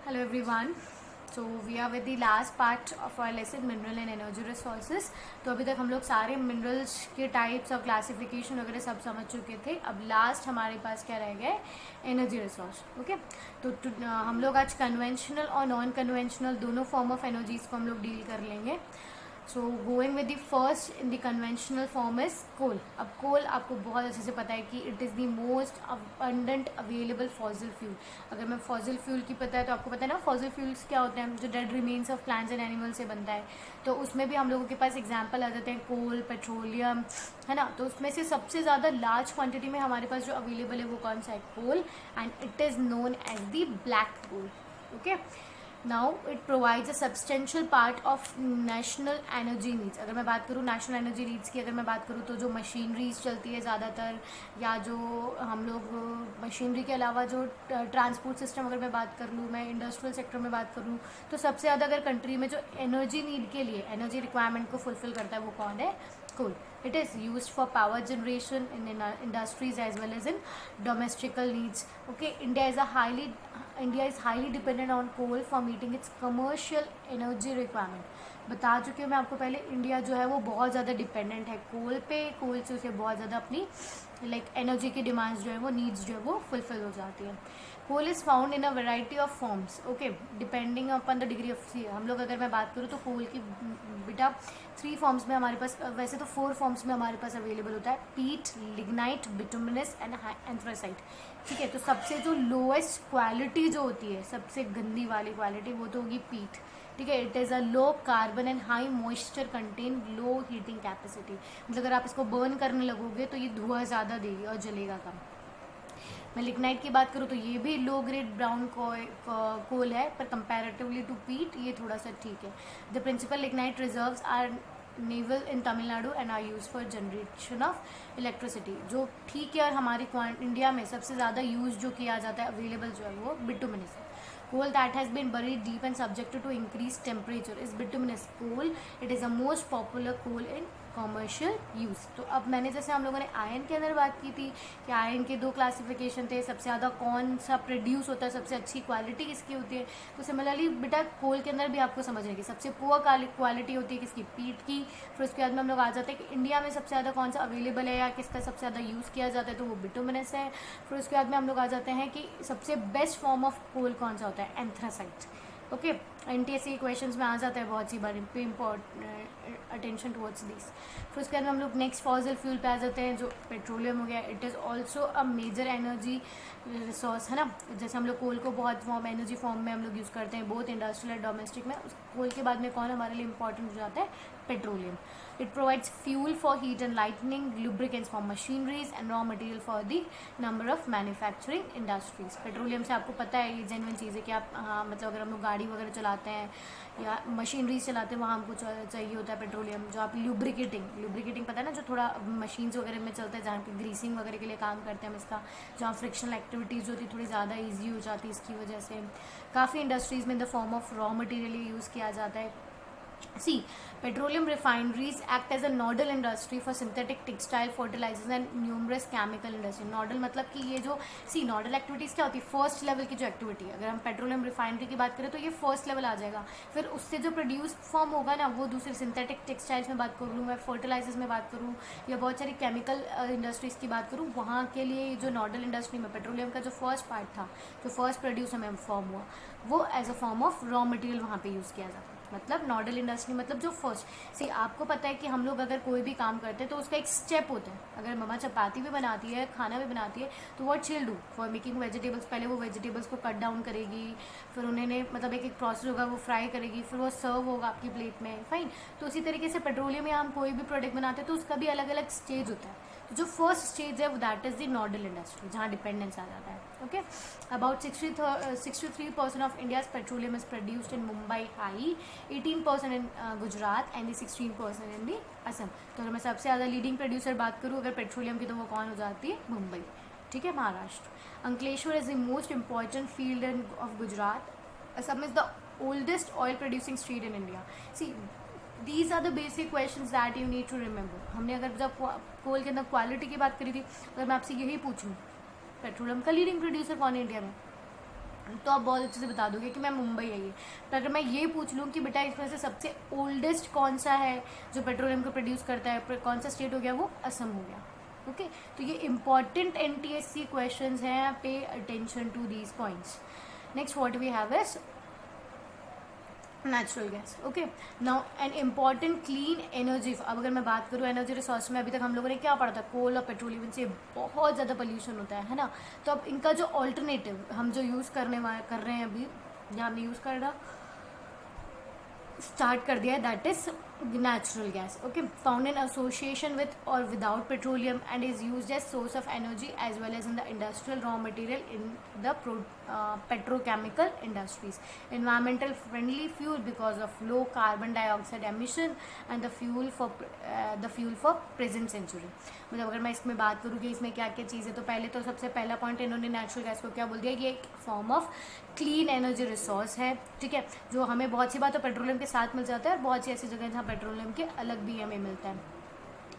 Hello everyone. So we are with the last part of our lesson mineral and energy resources. तो अभी तक हम लोग सारे मिनरल्स के टाइप्स और क्लासिफिकेशन वगैरह सब समझ चुके थे. अब लास्ट हमारे पास क्या रह गया है, एनर्जी रिसोर्स. ओके, तो हम लोग आज कन्वेंशनल और नॉन कन्वेंशनल दोनों फॉर्म ऑफ एनर्जीज को हम लोग डील कर लेंगे. So going with the first in the conventional form is coal. अब कोल आपको बहुत अच्छे से पता है कि it is the most abundant available fossil fuel. अगर मैं फॉसिल फ्यूल की पता है तो आपको पता है ना फॉसिल फ्यूल्स क्या होते हैं, जो dead remains of plants and animal से बनता है. तो उसमें भी हम लोगों के पास एग्जाम्पल आ जाते हैं कोल, पेट्रोलियम, है ना. तो उसमें से सबसे ज़्यादा लार्ज क्वान्टिटी में हमारे पास जो अवेलेबल है वो कौन सा है, coal. And it is known as the black coal. Okay, now it provides a substantial part of national energy needs. अगर मैं बात करूँ नेशनल एनर्जी नीड्स की, अगर मैं बात करूँ तो जो मशीनरीज चलती है ज़्यादातर, या जो हम लोग मशीनरी के अलावा जो ट्रांसपोर्ट सिस्टम, अगर मैं बात कर लूँ, मैं इंडस्ट्रियल सेक्टर में बात करूँ, तो सबसे ज़्यादा अगर कंट्री में जो एनर्जी नीड के लिए, एनर्जी रिक्वायरमेंट को फुलफिल करता है वो कौन है, coal. It is used for power generation in industries as well as in domestical needs. Okay, India is highly dependent on coal for meeting its commercial energy requirement. बता चुकी हूँ मैं आपको पहले, इंडिया जो है वो बहुत ज़्यादा डिपेंडेंट है कोल पे. कोल से उसे बहुत ज़्यादा अपनी एनर्जी की डिमांड्स जो है वो नीड्स जो है वो फुलफिल हो जाती है. Coal is found in a variety of forms. Okay, depending upon the degree of C. हम लोग अगर मैं बात करूँ तो कोल की बेटा 3 फॉर्म्स में हमारे पास, वैसे तो 4 फॉर्म्स में हमारे पास अवेलेबल होता है, पीट, लिग्नाइट, बिटुमिनस एंड एंथ्रासाइट. ठीक है, तो सबसे जो लोएस्ट क्वालिटी जो होती है, सबसे गंदी वाली क्वालिटी, वो तो होगी पीट. ठीक है, it is a low carbon and high moisture contain, low heating capacity. मतलब अगर आप इसको बर्न करने लगोगे तो ये धुआं ज़्यादा देगी और जलेगा कम. मैं लिग्नाइट की बात करूँ तो ये भी लो ग्रेड ब्राउन कोल है, पर कंपैरेटिवली टू पीट ये थोड़ा सा ठीक है. The principal lignite reserves are Neyveli in Tamil Nadu and are use for generation of electricity. जो ठीक है, और हमारी इंडिया में सबसे ज़्यादा यूज जो किया जाता है, अवेलेबल जो है वो बिटुमिनस है. Coal that has been buried deep and subjected to increased temperature is bituminous coal. It is the most popular coal in commercial use. तो अब मैंने जैसे हम लोगों ने आयरन के अंदर बात की थी कि आयरन के 2 क्लासिफिकेशन थे, सबसे ज़्यादा कौन सा प्रोड्यूस होता है, सबसे अच्छी क्वालिटी किसकी होती है. तो सिमिलरली बेटा कोल के अंदर भी आपको समझने की सबसे पुअर क्वालिटी होती है किसकी, पीट की. फिर उसके बाद में हम लोग आ जाते हैं कि इंडिया में सबसे ज़्यादा कौन सा अवेलेबल है या किसका सबसे ज़्यादा यूज़ किया जाता है, तो वो बिटुमिनस है. फिर उसके बाद में हम लोग आ जाते हैं कि सबसे बेस्ट फॉर्म ऑफ कोल कौन सा होता है, एंथ्रासाइट. ओके, एनटीएससी क्वेश्चंस में आ जाता है बहुत सी बार, पे इम्पोर्टेंट अटेंशन टुवर्ड्स दिस. फिर उसके बाद हम लोग नेक्स्ट फॉसिल फ्यूल पे आ जाते हैं जो पेट्रोलियम हो गया. It is also a major energy resource, है ना. जैसे हम लोग कोल को बहुत एनर्जी फॉर्म में हम लोग यूज़ करते हैं, बोथ इंडस्ट्रियल और डोमेस्टिक में. उस कोल के बाद में कौन हमारे लिए इंपॉर्टेंट हो जाता है, petroleum. It provides fuel for heat and lightning, lubricants for machineries and raw material for the number of manufacturing industries. Petroleum से आपको पता है ये जेन्युइन चीज़ है कि आप, हाँ मतलब अगर हम लोग गाड़ी वगैरह चलाते हैं या मशीनरीज चलाते हैं, वहाँ हमको चाहिए होता है पेट्रोलियम. जो आप लुब्रिकेटिंग पता है ना, जो थोड़ा मशीन्स वगैरह में चलता है, जहाँ पे ग्रीसिंग वगैरह के लिए काम करते हैं हम इसका, जहाँ फ्रिक्शनल एक्टिविटीज़ होती है थोड़ी ज़्यादा ईजी हो जाती है इसकी वजह से. काफ़ी इंडस्ट्रीज़ में in the form of raw material use किया जाता है. See, petroleum refineries act as a nodal industry for synthetic textile fertilizers and numerous chemical industry. Nodal मतलब कि ये जो नोडल एक्टिविटीज़ क्या होती है, फर्स्ट लेवल की जो एक्टिविटी है. अगर हम पेट्रोलियम रिफाइनरी की बात करें तो ये फर्स्ट लेवल आ जाएगा. फिर उससे जो प्रोड्यूस फॉर्म होगा ना, वो दूसरे सिंथेटिक टेक्सटाइल्स में बात करूँ, मैं फर्टिलाइजर्स में बात करूँ, या बहुत सारी केमिकल इंडस्ट्रीज़ की बात करूँ, वहाँ के लिए जो नोडल इंडस्ट्री में पेट्रोलियम का जो फर्स्ट पार्ट था, जो फर्स्ट प्रोड्यूस हमें फॉर्म हुआ, वो as a form of raw material वहाँ पे यूज़ किया जाता है. मतलब नोडल इंडस्ट्री मतलब जो फर्स्ट आपको पता है कि हम लोग अगर कोई भी काम करते हैं तो उसका एक स्टेप होता है. अगर मम्मा चपाती भी बनाती है, खाना भी बनाती है, तो व्हाट शील डू फॉर मेकिंग वेजिटेबल्स, पहले वो वेजिटेबल्स को कट डाउन करेगी, फिर उन्होंने मतलब एक प्रोसेस होगा, वो फ्राई करेगी, फिर वो सर्व होगा आपकी प्लेट में. फाइन. तो उसी तरीके से पेट्रोलियम या हम कोई भी प्रोडक्ट बनाते हैं तो उसका भी अलग अलग स्टेज होता है. तो जो फर्स्ट स्टेज है वो that is the nodal industry, जहाँ डिपेंडेंस आ जाता है. Okay, about 63% of India's petroleum is produced in Mumbai high, 18% in Gujarat and 16% इन दी असम. तो अगर मैं सबसे ज़्यादा लीडिंग प्रोड्यूसर बात करूँ अगर पेट्रोलियम की, तो वो कौन हो जाती है, मुंबई. ठीक है, Maharashtra. Ankleshwar is the most important field in of Gujarat. Assam is the oldest oil producing state in India. See, these are the basic questions that you need to remember. हमने अगर जब कोल के अंदर क्वालिटी की बात करी थी, अगर मैं आपसे यही पूछूँ पेट्रोलियम का लीडिंग प्रोड्यूसर कौन है इंडिया में, तो आप बहुत अच्छे से बता दोगे कि मैं मुंबई है ये। पर अगर मैं ये पूछ लूँ कि बेटा इसमें से सबसे ओल्डेस्ट कौन सा है जो पेट्रोलियम को प्रोड्यूस करता है, कौन सा स्टेट हो गया, वो असम हो गया। ओके, तो ये इंपॉर्टेंट एनटीएससी क्वेश्चंस हैं, pay attention to these points. Next what we have is natural gas. Okay, now an important clean energy. अब अगर मैं बात करूँ एनर्जी रिसोर्स में, अभी तक हम लोगों ने क्या पढ़ा था, कोल और पेट्रोलियम, इनसे बहुत ज़्यादा पोल्यूशन होता है ना। तो अब इनका जो ऑल्टरनेटिव हम जो यूज़ कर रहे हैं अभी, या हमने यूज़ करना स्टार्ट कर दिया है, that is natural gas. Okay, found in association with or without petroleum and is used as source of energy as well as in the industrial raw material in the petrochemical industries. Environmental friendly fuel because of low carbon dioxide emission and the fuel for present century. मतलब अगर मैं इसमें बात करूँ कि इसमें क्या क्या चीज़ है, तो पहले तो सबसे पहला पॉइंट इन्होंने नेचुरल गैस को क्या बोल दिया, ये एक form of clean energy resource है। ठीक है, जो हमें बहुत सी बात तो पेट्रोलियम के साथ मिल जाता है और बहुत सी ऐसी जगह जहाँ पेट्रोलियम के अलग भी हमें मिलता है।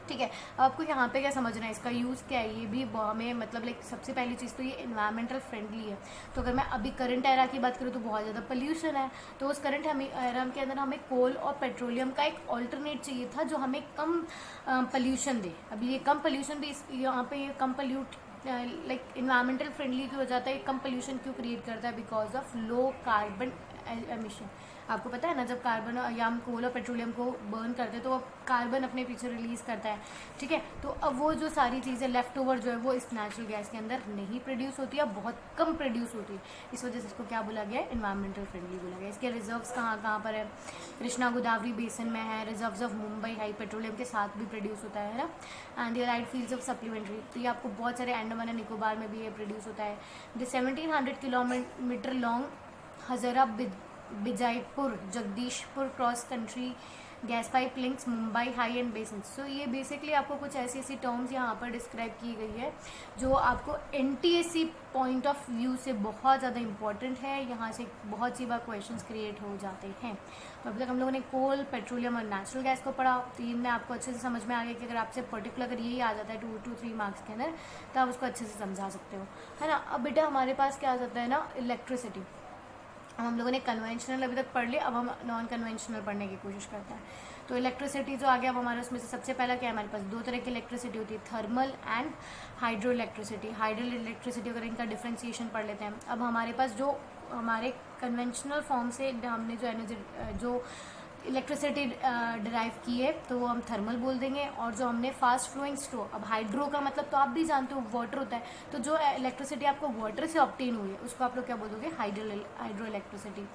ठीक है, आपको यहाँ पे क्या समझना है, इसका यूज़ क्या है, ये भी हमें मतलब लाइक सबसे पहली चीज़ तो ये इन्वायरमेंटल फ्रेंडली है। तो अगर मैं अभी करंट एरा की बात करूँ तो बहुत ज़्यादा पोल्यूशन है, तो उस करंट एरा के अंदर हमें कोल और पेट्रोलियम का एक ऑल्टरनेट चाहिए था जो हमें कम पोल्यूशन दे। अभी ये कम पोल्यूशन भी यहाँ पे ये कम पोल्यूट लाइक इन्वायरमेंटल फ्रेंडली क्यों हो जाता है, कम पोल्यूशन क्यों क्रिएट करता है, because of low carbon emission. आपको पता है ना, जब कार्बन या हम कोल और पेट्रोलियम को बर्न करते हैं तो वो कार्बन अपने पीछे रिलीज़ करता है। ठीक है, तो अब वो जो सारी चीज़ें लेफ्ट ओवर जो है वो इस नेचुरल गैस के अंदर नहीं प्रोड्यूस होती है, बहुत कम प्रोड्यूस होती है। इस वजह से इसको क्या बोला गया है, इन्वायरमेंटल फ्रेंडली बोला गया। इसके रिजर्व्स कहाँ कहाँ पर है, कृष्णा गोदावरी बेसन में है, reserves of Mumbai high petroleum के साथ भी प्रोड्यूस होता है ना, and the right fields of supplementary. तो ये आपको बहुत सारे अंडमान एंड निकोबार में भी ये प्रोड्यूस होता है। The 1700 kilometre long Hazira Bijaipur Jagdishpur cross country gas pipe links Mumbai high and Bassein. So ये बेसिकली आपको कुछ ऐसी ऐसी टर्म्स यहाँ पर डिस्क्राइब की गई है जो आपको एनटीएससी पॉइंट ऑफ व्यू से बहुत ज़्यादा इंपॉर्टेंट है। यहाँ से बहुत सी बार क्वेश्चंस क्रिएट हो जाते हैं। तो अभी तक हम लोगों ने कोल, पेट्रोलियम और नेचुरल गैस को पढ़ा। तो इनमें आपको अच्छे से समझ में आ गया कि अगर आपसे पर्टिकुलर अगर यही आ जाता है 2 to 3 मार्क्स के अंदर तो आप उसको अच्छे से समझा सकते हो, है ना। अब बेटा हमारे पास क्या आ जाता है ना, इलेक्ट्रिसिटी। हम लोगों ने कन्वेंशनल अभी तक पढ़ लिया, अब हम नॉन कन्वेंशनल पढ़ने की कोशिश करते हैं। तो इलेक्ट्रिसिटी जो आ गया, अब हमारे उसमें से सबसे पहला क्या है, हमारे पास 2 तरह की इलेक्ट्रिसिटी होती है, thermal and hydro electricity. Hydro electricity अगर इनका डिफ्रेंसिएशन पढ़ लेते हैं। अब हमारे पास जो हमारे कन्वेंशनल फॉर्म से हमने जो एनर्जी जो इलेक्ट्रिसिटी डिराइव की है तो वो हम थर्मल बोल देंगे, और जो हमने फास्ट फ्लोइंग स्ट्रो, अब हाइड्रो का मतलब तो आप भी जानते हो वाटर होता है, तो जो इलेक्ट्रिसिटी आपको वाटर से ऑब्टेन हुई है उसको आप लोग क्या बोलोगे, हाइड्रो इलेक्ट्रिसिटी।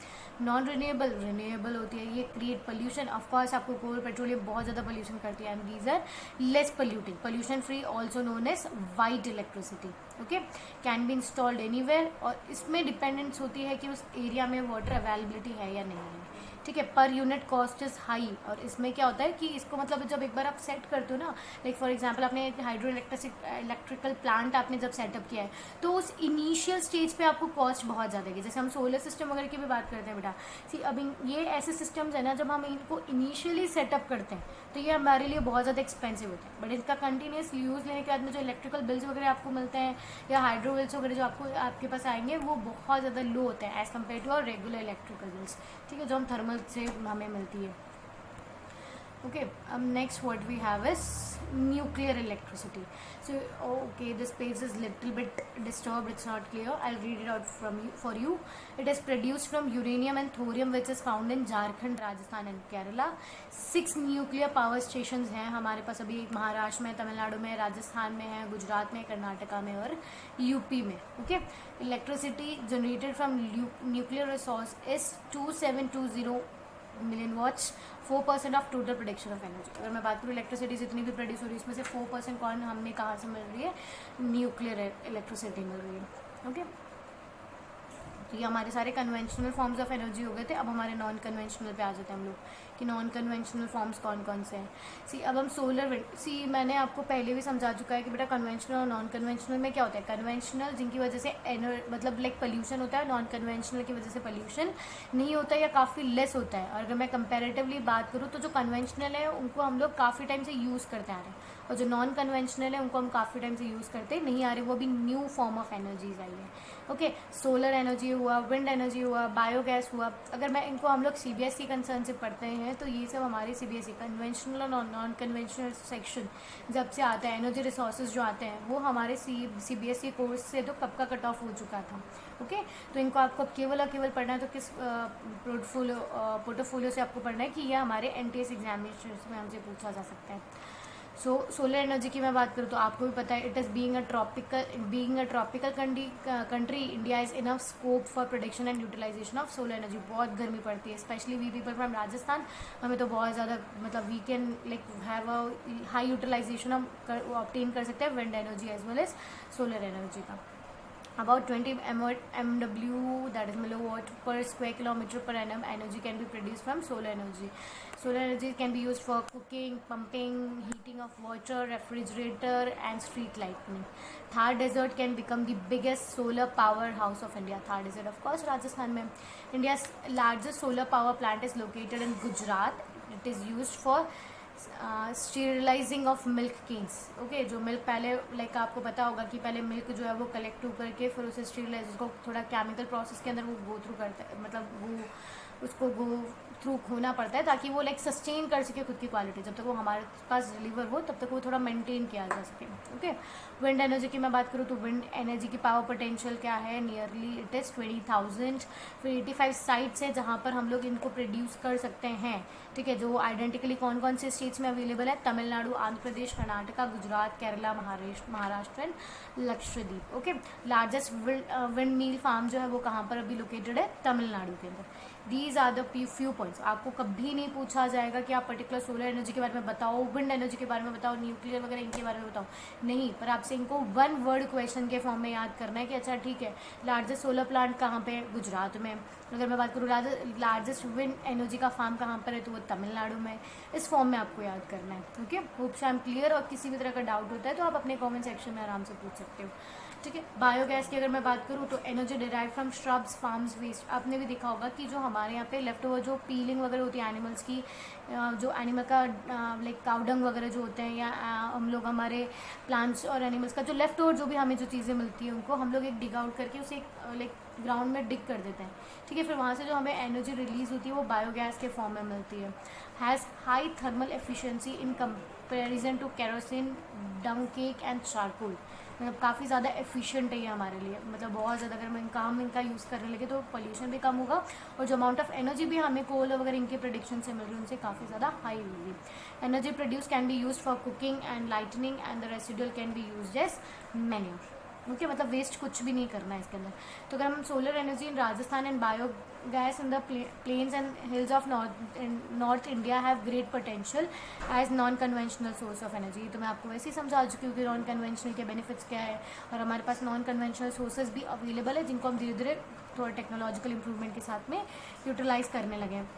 नॉन रिन्यूएबल होती है, ये क्रिएट पोल्यूशन। ऑफकोर्स आपको कोल पेट्रोलियम बहुत ज़्यादा पोल्यूशन करती है, and these are less polluting, pollution free, also known as white electricity. Okay, can be installed anywhere, और इसमें डिपेंडेंस होती है कि उस एरिया में वाटर अवेलेबिलिटी है या नहीं है। ठीक है, per unit cost is high. और इसमें क्या होता है कि इसको मतलब जब एक बार आप सेट करते हो ना, लाइक फॉर एग्जांपल आपने हाइड्रो इलेक्ट्रिकल प्लांट आपने जब सेटअप किया है तो उस इनिशियल स्टेज पे आपको कॉस्ट बहुत ज़्यादा है। जैसे हम सोलर सिस्टम वगैरह की भी बात करते हैं बेटा, सी अब ये ऐसे सिस्टम्स है ना, जब हम इनको इनिशियली सेटअप करते हैं तो ये हमारे लिए बहुत ज़्यादा एक्सपेंसिव होता है, बट इसका कंटिन्यूस यूज़ लेने के बाद में जो इलेक्ट्रिकल बिल्स वगैरह आपको मिलते हैं या हाइड्रो बिल्स वगैरह जो आपके पास आएंगे वो बहुत ज़्यादा लो होते हैं एज़ कम्पेयर टू और रेगुलर इलेक्ट्रिकल बिल्स। ठीक है, जो हम थर्मल से हमें मिलती है। ओके, अब next what we have is nuclear electricity. So okay, this page is little bit disturbed, it's not clear, I read it out for you. It is produced from uranium and thorium which is found in Jharkhand, Rajasthan and Kerala. 6 nuclear power station हैं हमारे पास अभी, महाराष्ट्र में, तमिलनाडु में, राजस्थान में है, गुजरात में, कर्नाटका में और यूपी में। Okay, electricity generated from nuclear resource is 2720 million watts, 4% of total production of energy. अगर मैं बात करूँ इलेक्ट्रिसिटी जितनी भी प्रोड्यूस हो रही है इसमें से 4% कौन हमें कहाँ से मिल रही है, न्यूक्लियर इलेक्ट्रिसिटी मिल रही है। ओके, तो ये हमारे सारे कन्वेंशनल फॉर्म्स ऑफ एनर्जी हो गए थे। अब हमारे नॉन कन्वेंशनल पे आ जाते हैं हम लोग कि नॉन कन्वेंशनल फॉर्म्स कौन कौन से हैं। सी अब हम सोलर विंड, सी मैंने आपको पहले भी समझा चुका है कि बेटा कन्वेंशनल और नॉन कन्वेंशनल में क्या होता है। कन्वेंशनल जिनकी वजह से मतलब लाइक पोल्यूशन होता है, नॉन कन्वेंशनल की वजह से पोल्यूशन नहीं होता है या काफ़ी लेस होता है। और अगर मैं कंपेरेटिवली बात करूँ तो जो कन्वेंशनल है उनको हम लोग काफ़ी टाइम से यूज़ करते आ रहे हैं, और जो नॉन कन्वेंशनल है उनको हम काफ़ी टाइम से यूज़ करते नहीं आ रहे, वो भी न्यू फॉर्म ऑफ एनर्जीज आई है। ओके, सोलर एनर्जी हुआ, विंड एनर्जी हुआ, बायोगैस हुआ। अगर मैं इनको हम लोग CBSE कंसर्न से पढ़ते हैं तो ये सब हमारे CBSE कन्वेंशनल और नॉन कन्वेंशनल सेक्शन जब से आता है, एनर्जी रिसोर्सेज जो आते हैं वो हमारे CBSE कोर्स से तो कब का कट ऑफ हो चुका था। ओके, तो इनको आपको केवल और केवल पढ़ना है तो किस पोर्टफोलियो से आपको पढ़ना है कि ये हमारे NTS एग्जामिनेशन में हमसे पूछा जा सकता है। सोलर एनर्जी की मैं बात करूँ तो आपको भी पता है, it is being a tropical country, India is enough scope for production and utilization of solar energy. बहुत गर्मी पड़ती है, specially we people from Rajasthan, हमें तो बहुत ज़्यादा मतलब we can like have a high utilization हम ऑब्टेन कर सकते हैं wind energy as well as solar energy का। About 20 MW, that is milliwatt per square kilometer per annum energy can be produced from solar energy. Solar energy can be used for cooking, pumping, heating of water, refrigerator and street lighting. Thar Desert can become the biggest solar powerhouse of India. Thar Desert of course Rajasthan में। India's largest solar power plant is located in Gujarat. It is used for sterilising of milk cans. Okay, जो milk पहले like आपको पता होगा कि पहले milk जो है वो कलेक्ट करके फिर उसे स्टीरलाइज, उसको थोड़ा केमिकल प्रोसेस के अंदर वो गो थ्रू करता है, मतलब वो उसको गो थ्रू होना पड़ता है ताकि वो लाइक सस्टेन कर सके खुद की क्वालिटी। जब तक वो हमारे पास डिलीवर हो तब तक वो थोड़ा मेंटेन किया जा सके। ओके, विंड एनर्जी की मैं बात करूँ तो विंड एनर्जी की पावर पोटेंशियल क्या है, नियरली इट इज़ 20,000। फिर 85 साइट्स है जहाँ पर हम लोग इनको प्रोड्यूस कर सकते हैं। ठीक है, जो आइडेंटिकली कौन कौन से स्टेट्स में अवेलेबल है, Tamil Nadu, Andhra Pradesh, Karnataka, Gujarat, Kerala, Maharashtra and Lakshadweep. Okay, largest windmill farm जो है वो कहाँ पर अभी लोकेटेड है, तमिलनाडु के अंदर। These are the few points. आपको कभी नहीं पूछा जाएगा कि आप पर्टिकुलर सोलर एनर्जी के बारे में बताओ, विंड एनर्जी के बारे में बताओ, न्यूक्लियर वगैरह इनके बारे में बताओ, नहीं, पर आपसे इनको वन वर्ड क्वेश्चन के फॉर्म में याद करना है कि अच्छा ठीक है, लार्जेस्ट सोलर प्लांट कहाँ पे है, गुजरात में। अगर मैं बात करूँ लार्जेस्ट विंड एनर्जी का फार्म कहाँ पर है तो वो तमिलनाडु में। इस फॉर्म में आपको याद करना है। Okay, hope I am clear. और किसी भी तरह का डाउट होता है तो आप अपने कमेंट सेक्शन में आराम से पूछ सकते हो। ठीक है, बायोगैस की अगर मैं बात करूँ तो energy derive from shrubs, farms waste. आपने भी देखा होगा कि जो हमारे यहाँ पे लेफ्ट ओवर जो पीलिंग वगैरह होती है एनिमल्स की, जो एनिमल का लाइक काउडंग वगैरह जो होते हैं, या हम लोग हमारे प्लांट्स और एनिमल्स का जो लेफ्ट ओवर जो भी हमें जो चीज़ें मिलती हैं उनको हम लोग एक डिग आउट करके उसे लाइक ग्राउंड में डिग कर देते हैं। ठीक है, फिर वहाँ से जो हमें एनर्जी रिलीज होती है वो बायोगैस के फॉर्म में मिलती है। Has high thermal efficiency in comparison to kerosene, dung cake and charcoal. मतलब काफ़ी ज़्यादा एफिशिएंट है ये हमारे लिए, मतलब बहुत ज़्यादा अगर हम इनका यूज़ करने लगे तो पोल्यूशन भी कम होगा और जो अमाउंट ऑफ एनर्जी भी हमें कोल वगैरह इनके प्रोडक्शन से मिल रही है उनसे काफ़ी ज़्यादा हाई होगी। Energy produce can be use for cooking and lightning and the residual can be use as manure. Okay, मतलब वेस्ट कुछ भी नहीं करना है इसके अंदर। तो अगर हम solar energy in Rajasthan and biogas in the plains and hills of north India have great potential as non conventional source of energy. तो मैं आपको वैसे ही समझा चुकी हूँ कि नॉन कन्वेंशनल के बेनिफिट्स क्या है और हमारे पास नॉन कन्वेंशनल सोर्सेज भी अवेलेबल है जिनको हम धीरे धीरे थोड़ा टेक्नोलॉजिकल इंप्रूवमेंट के साथ में यूटिलाइज करने लगे हैं।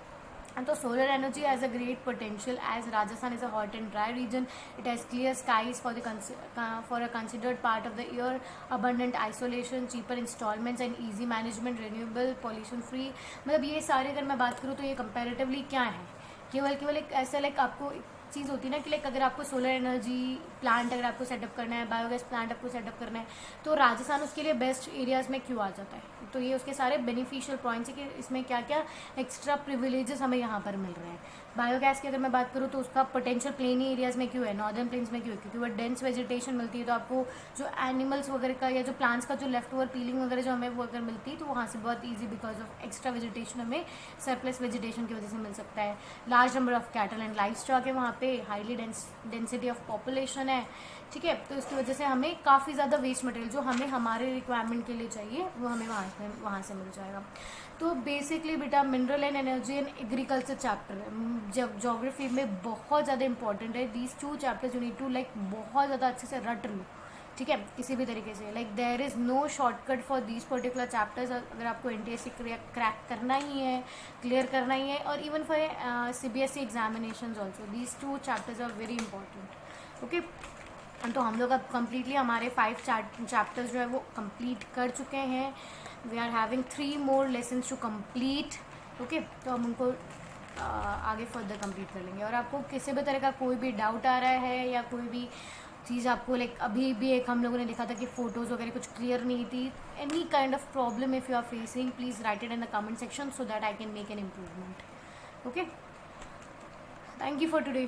And so solar energy has a great potential as Rajasthan is a hot and dry region. It has clear skies for a considered part of the year, abundant isolation, cheaper installments and easy management, renewable, pollution free। मतलब ये सारे अगर मैं बात करूँ तो ये comparatively क्या है, केवल एक ऐसा लाइक आपको चीज़ होती है ना कि लाइक अगर आपको सोलर एनर्जी प्लांट अगर आपको सेटअप करना है, बायोगैस प्लांट आपको सेटअप करना है तो राजस्थान उसके लिए बेस्ट एरियाज़ में क्यों आ जाता है। तो ये उसके सारे बेनिफिशियल पॉइंट्स है कि इसमें क्या क्या एक्स्ट्रा प्रिविलेजेस हमें यहाँ पर मिल रहे हैं। बायोगैस की अगर मैं बात करूँ तो उसका पोटेंशियल प्लेनी एरियाज़ में क्यों है, नॉर्दर्न प्लेन्स में क्यों है, क्योंकि वो डेंस वेजिटेशन मिलती है। तो आपको जो एनिमल्स वगैरह का या जो प्लांट्स का जो लेफ्ट ओवर पीलिंग वगैरह जो हमें वो अगर मिलती है तो वहाँ से बहुत easy because of extra vegetation हमें सरप्लस वेजिटेशन की वजह से मिल सकता है। Large number of cattle and life stock है वहाँ पे, हाईली डेंसिटी ऑफ पॉपुलेशन है। ठीक है, तो इसकी वजह से हमें काफ़ी ज़्यादा वेस्ट मटेरियल जो हमें हमारे रिक्वायरमेंट के लिए चाहिए वो हमें वहाँ से मिल जाएगा। तो बेसिकली बेटा mineral and energy and agriculture chapter जब ज्योग्राफी में बहुत ज़्यादा इंपॉर्टेंट है। These 2 chapters you need to like बहुत ज़्यादा अच्छे से रट लो। ठीक है, किसी भी तरीके से like there is no shortcut for these particular chapters. अगर आपको NTSC क्रैक करना ही है, क्लियर करना ही है, और even for CBSE examination also these 2 chapters are very important. Okay, तो हम लोग अब कम्प्लीटली हमारे 5 चैप्टर्स जो है वो कंप्लीट कर चुके हैं। We are having 3 more lessons to complete. Okay, तो हम उनको आगे फर्दर कंप्लीट कर लेंगे। और आपको किसी भी तरह का कोई भी डाउट आ रहा है या कोई भी चीज़ आपको लाइक अभी भी एक हम लोगों ने देखा था कि फ़ोटोज़ वगैरह कुछ क्लियर नहीं थी, any kind of problem if you are facing please write it in the comment section so that I can make an improvement. Okay, thank you for today.